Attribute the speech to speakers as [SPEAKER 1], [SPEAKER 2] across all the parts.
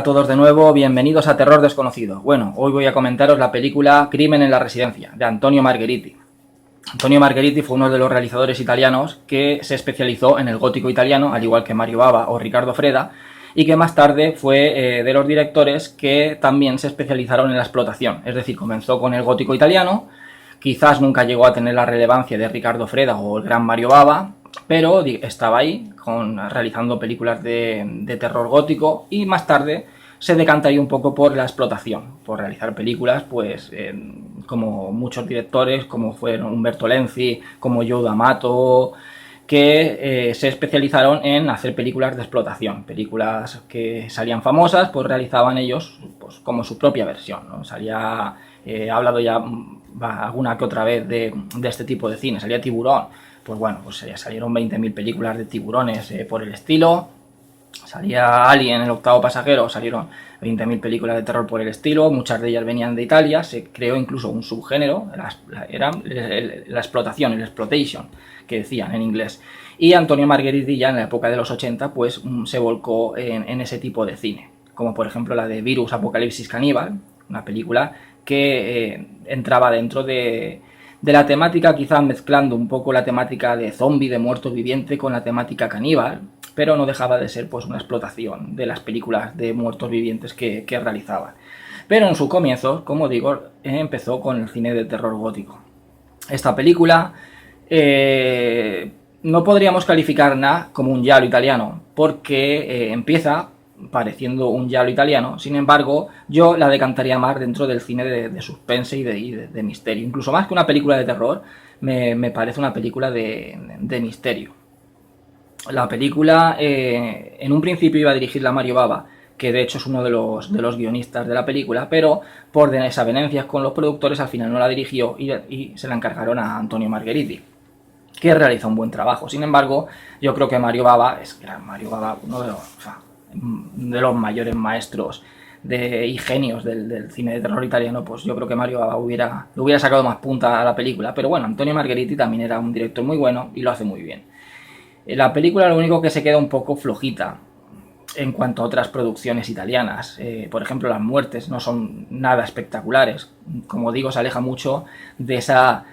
[SPEAKER 1] A todos de nuevo, bienvenidos a Terror Desconocido. Bueno, hoy voy a comentaros la película Crimen en la Residencia, de Antonio Margheriti. Antonio Margheriti fue uno de los realizadores italianos que se especializó en el gótico italiano, al igual que Mario Bava o Riccardo Freda, y que más tarde fue de los directores que también se especializaron en la explotación. Es decir, comenzó con el gótico italiano, quizás nunca llegó a tener la relevancia de Riccardo Freda o el gran Mario Bava, pero estaba ahí realizando películas de terror gótico, y más tarde se decantaría un poco por la explotación, por realizar películas pues como muchos directores, como fueron Umberto Lenzi, como Joe D'Amato, que se especializaron en hacer películas de explotación, películas que salían famosas, pues realizaban ellos pues como su propia versión, ¿no? Salía, he hablado ya alguna que otra vez de este tipo de cine, salía Tiburón, pues bueno, pues ya salieron 20.000 películas de tiburones por el estilo. Salía Alien, el octavo pasajero, salieron 20.000 películas de terror por el estilo, muchas de ellas venían de Italia, se creó incluso un subgénero, era la explotación, el exploitation, que decían en inglés. Y Antonio Margheriti ya en la época de los 80 pues se volcó en ese tipo de cine, como por ejemplo la de Virus Apocalipsis Caníbal, una película que entraba dentro de la temática, quizás mezclando un poco la temática de zombie, de muerto viviente, con la temática caníbal, pero no dejaba de ser pues una explotación de las películas de muertos vivientes que realizaban. Pero en su comienzo, como digo, empezó con el cine de terror gótico. Esta película no podríamos calificarla como un giallo italiano, porque empieza pareciendo un giallo italiano, sin embargo, yo la decantaría más dentro del cine de suspense y de misterio. Incluso más que una película de terror, me parece una película de misterio. La película en un principio iba a dirigirla Mario Bava, que de hecho es uno de los guionistas de la película, pero por desavenencias con los productores al final no la dirigió y se la encargaron a Antonio Margheriti, que realiza un buen trabajo. Sin embargo, yo creo que Mario Bava uno de los mayores maestros y genios del cine de terror italiano, pues yo creo que Mario Bava le hubiera sacado más punta a la película, pero bueno, Antonio Margheriti también era un director muy bueno y lo hace muy bien. La película lo único que se queda un poco flojita en cuanto a otras producciones italianas. Por ejemplo, las muertes no son nada espectaculares. Como digo, se aleja mucho de esa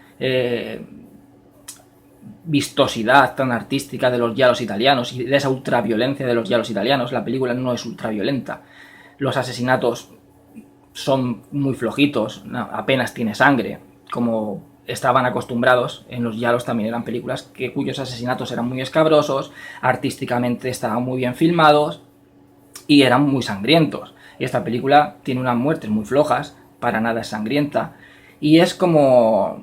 [SPEAKER 1] vistosidad tan artística de los giallos italianos y de esa ultraviolencia de los giallos italianos. La película no es ultraviolenta. Los asesinatos son muy flojitos, apenas tiene sangre, como estaban acostumbrados. En los giallos también eran películas cuyos asesinatos eran muy escabrosos, artísticamente estaban muy bien filmados y eran muy sangrientos. Y esta película tiene unas muertes muy flojas, para nada es sangrienta, y es como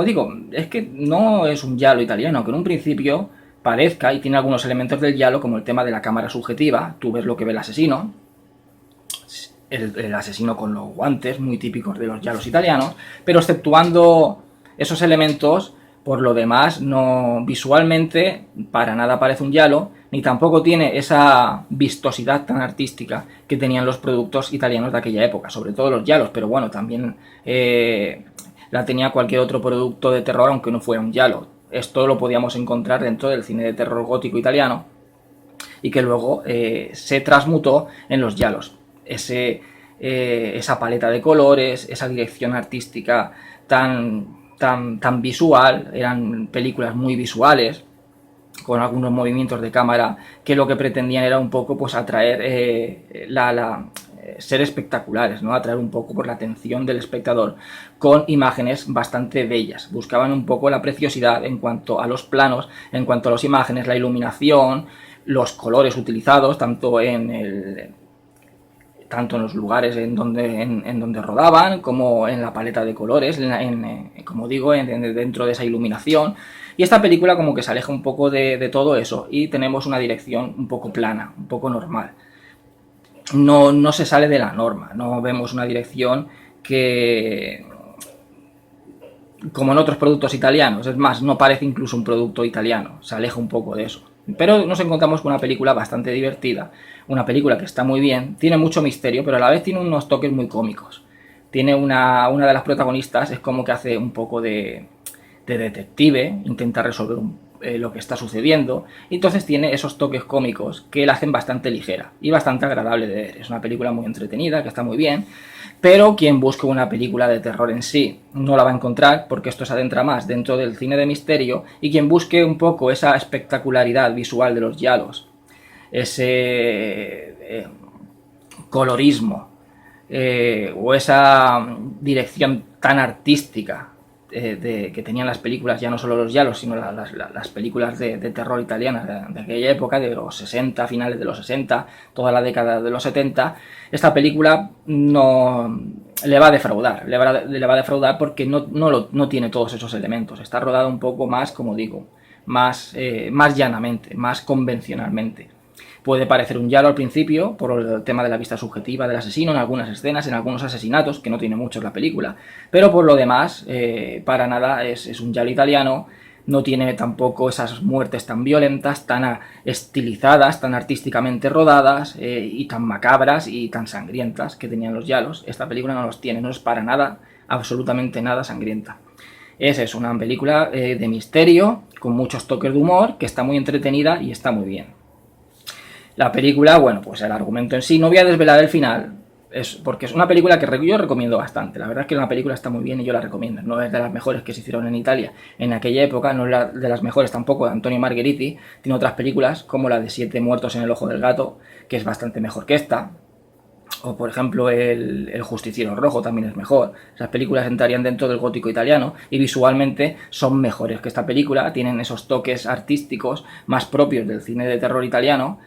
[SPEAKER 1] digo, es que no es un giallo italiano, que en un principio parezca, y tiene algunos elementos del giallo, como el tema de la cámara subjetiva. Tú ves lo que ve el asesino, el asesino con los guantes muy típicos de los giallos italianos, pero exceptuando esos elementos, por lo demás, no, visualmente para nada parece un giallo, ni tampoco tiene esa vistosidad tan artística que tenían los productos italianos de aquella época, sobre todo los giallos, pero bueno, también la tenía cualquier otro producto de terror, aunque no fuera un giallo. Esto lo podíamos encontrar dentro del cine de terror gótico italiano y que luego se transmutó en los giallos. Esa paleta de colores, esa dirección artística tan visual, eran películas muy visuales, con algunos movimientos de cámara que lo que pretendían era un poco pues atraer ser espectaculares, ¿no? Atraer un poco por la atención del espectador con imágenes bastante bellas. Buscaban un poco la preciosidad en cuanto a los planos, en cuanto a las imágenes, la iluminación, los colores utilizados, tanto en los lugares en donde rodaban, como en la paleta de colores, como digo, dentro de esa iluminación. Y esta película como que se aleja un poco de todo eso y tenemos una dirección un poco plana, un poco normal. No se sale de la norma, no vemos una dirección que, como en otros productos italianos, es más, no parece incluso un producto italiano, se aleja un poco de eso. Pero nos encontramos con una película bastante divertida, una película que está muy bien, tiene mucho misterio, pero a la vez tiene unos toques muy cómicos. Tiene una de las protagonistas, es como que hace un poco de detective, intenta resolver lo que está sucediendo, y entonces tiene esos toques cómicos que la hacen bastante ligera y bastante agradable de ver. Es una película muy entretenida, que está muy bien, pero quien busque una película de terror en sí no la va a encontrar, porque esto se adentra más dentro del cine de misterio, y quien busque un poco esa espectacularidad visual de los giallos, ese colorismo, o esa dirección tan artística que tenían las películas, ya no solo los giallos, sino las películas de terror italianas de aquella época, de los 60, finales de los 60, toda la década de los 70, esta película no le va a defraudar, le va a defraudar porque no tiene todos esos elementos. Está rodada un poco más, como digo, más llanamente, más convencionalmente. Puede parecer un giallo al principio, por el tema de la vista subjetiva del asesino, en algunas escenas, en algunos asesinatos, que no tiene mucho la película, pero por lo demás, para nada es un giallo italiano. No tiene tampoco esas muertes tan violentas, tan estilizadas, tan artísticamente rodadas, y tan macabras y tan sangrientas que tenían los giallos. Esta película no los tiene, no es para nada, absolutamente nada sangrienta. Es una película de misterio, con muchos toques de humor, que está muy entretenida y está muy bien. La película, bueno, pues el argumento en sí, no voy a desvelar el final, porque es una película que yo recomiendo bastante. La verdad es que la película está muy bien y yo la recomiendo. No es de las mejores que se hicieron en Italia en aquella época, no es de las mejores tampoco de Antonio Margheriti. Tiene otras películas, como la de 7 muertos en el ojo del gato, que es bastante mejor que esta. O por ejemplo el Justiciero Rojo también es mejor. Esas películas entrarían dentro del gótico italiano y visualmente son mejores que esta película. Tienen esos toques artísticos más propios del cine de terror italiano.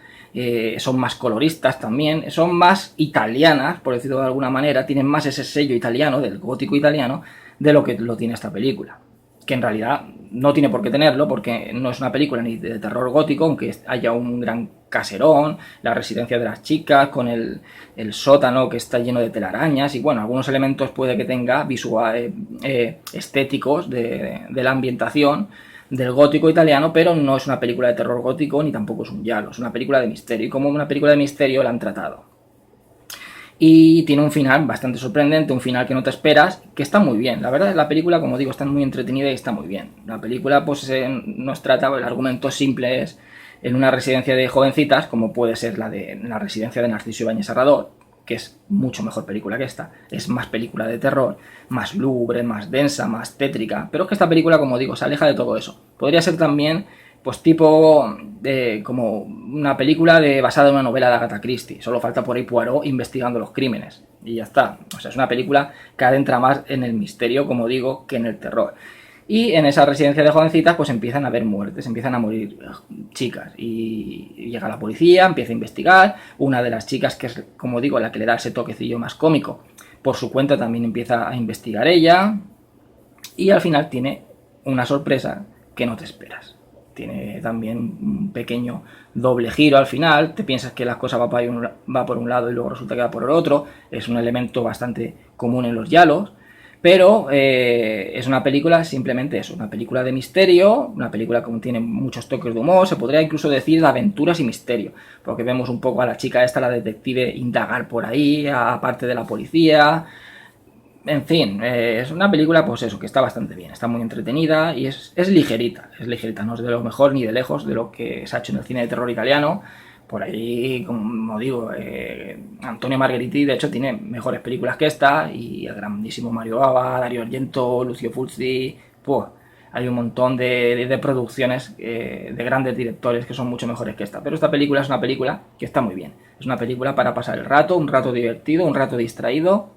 [SPEAKER 1] Son más coloristas también, son más italianas, por decirlo de alguna manera, tienen más ese sello italiano, del gótico italiano, de lo que lo tiene esta película. Que en realidad no tiene por qué tenerlo, porque no es una película ni de terror gótico, aunque haya un gran caserón, la residencia de las chicas, con el sótano que está lleno de telarañas, y bueno, algunos elementos puede que tenga estéticos de la ambientación del gótico italiano, pero no es una película de terror gótico ni tampoco es un giallo, es una película de misterio, y como una película de misterio la han tratado. Y tiene un final bastante sorprendente, un final que no te esperas, que está muy bien. La verdad, la película, como digo, está muy entretenida y está muy bien. La película pues nos trata, el argumento simple es en una residencia de jovencitas, como puede ser la residencia de Narciso Ibáñez Serrador, que es mucho mejor película que esta, es más película de terror, más lúgubre, más densa, más tétrica, pero es que esta película, como digo, se aleja de todo eso. Podría ser también, pues tipo, como una película basada en una novela de Agatha Christie, solo falta por ahí Poirot investigando los crímenes, y ya está. O sea, es una película que adentra más en el misterio, como digo, que en el terror. Y en esa residencia de jovencitas pues empiezan a haber muertes, empiezan a morir chicas, y llega la policía, empieza a investigar. Una de las chicas, que es, como digo, la que le da ese toquecillo más cómico, por su cuenta también empieza a investigar ella, y al final tiene una sorpresa que no te esperas. Tiene también un pequeño doble giro al final, te piensas que las cosas va por un lado y luego resulta que va por el otro. Es un elemento bastante común en los giallos. Pero es una película simplemente eso, una película de misterio, una película que tiene muchos toques de humor, se podría incluso decir de aventuras y misterio, porque vemos un poco a la chica esta, la detective, indagar por ahí, aparte de la policía. En fin, es una película pues eso, que está bastante bien, está muy entretenida y es ligerita, no es de lo mejor ni de lejos de lo que se ha hecho en el cine de terror italiano. Por ahí, como digo, Antonio Margheriti de hecho tiene mejores películas que esta, y el grandísimo Mario Bava, Dario Argento, Lucio Fulci, pues hay un montón de producciones de grandes directores que son mucho mejores que esta. Pero esta película es una película que está muy bien, es una película para pasar el rato, un rato divertido, un rato distraído.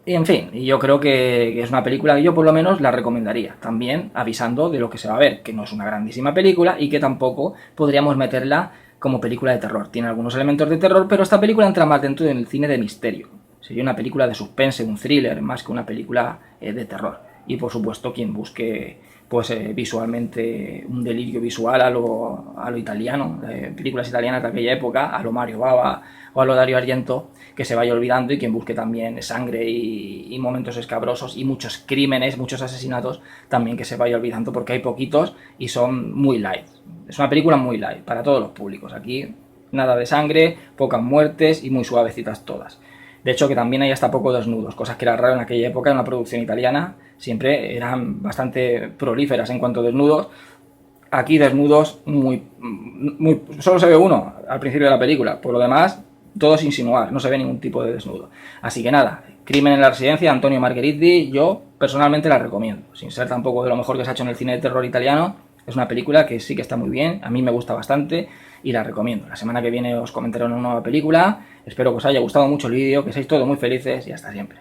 [SPEAKER 1] Y en fin, yo creo que es una película que yo por lo menos la recomendaría, también avisando de lo que se va a ver, que no es una grandísima película y que tampoco podríamos meterla como película de terror. Tiene algunos elementos de terror, pero esta película entra más dentro del cine de misterio. Sería una película de suspense, un thriller, más que una película de terror. Y por supuesto, quien busque pues visualmente un delirio visual a lo italiano, películas italianas de aquella época, a lo Mario Bava o a lo Dario Argento, que se vaya olvidando, y quien busque también sangre y momentos escabrosos y muchos crímenes, muchos asesinatos, también que se vaya olvidando, porque hay poquitos y son muy light. Es una película muy light para todos los públicos. Aquí nada de sangre, pocas muertes y muy suavecitas todas. De hecho, que también hay hasta poco desnudos, cosas que era raro en aquella época en una producción italiana, siempre eran bastante prolíferas en cuanto a desnudos. Aquí desnudos solo se ve uno al principio de la película, por lo demás todo es insinuar, no se ve ningún tipo de desnudo. Así que nada, Crimen en la residencia, Antonio Margheriti, yo personalmente la recomiendo, sin ser tampoco de lo mejor que se ha hecho en el cine de terror italiano. Es una película que sí que está muy bien, a mí me gusta bastante y la recomiendo. La semana que viene os comentaré una nueva película, espero que os haya gustado mucho el vídeo, que seáis todos muy felices y hasta siempre.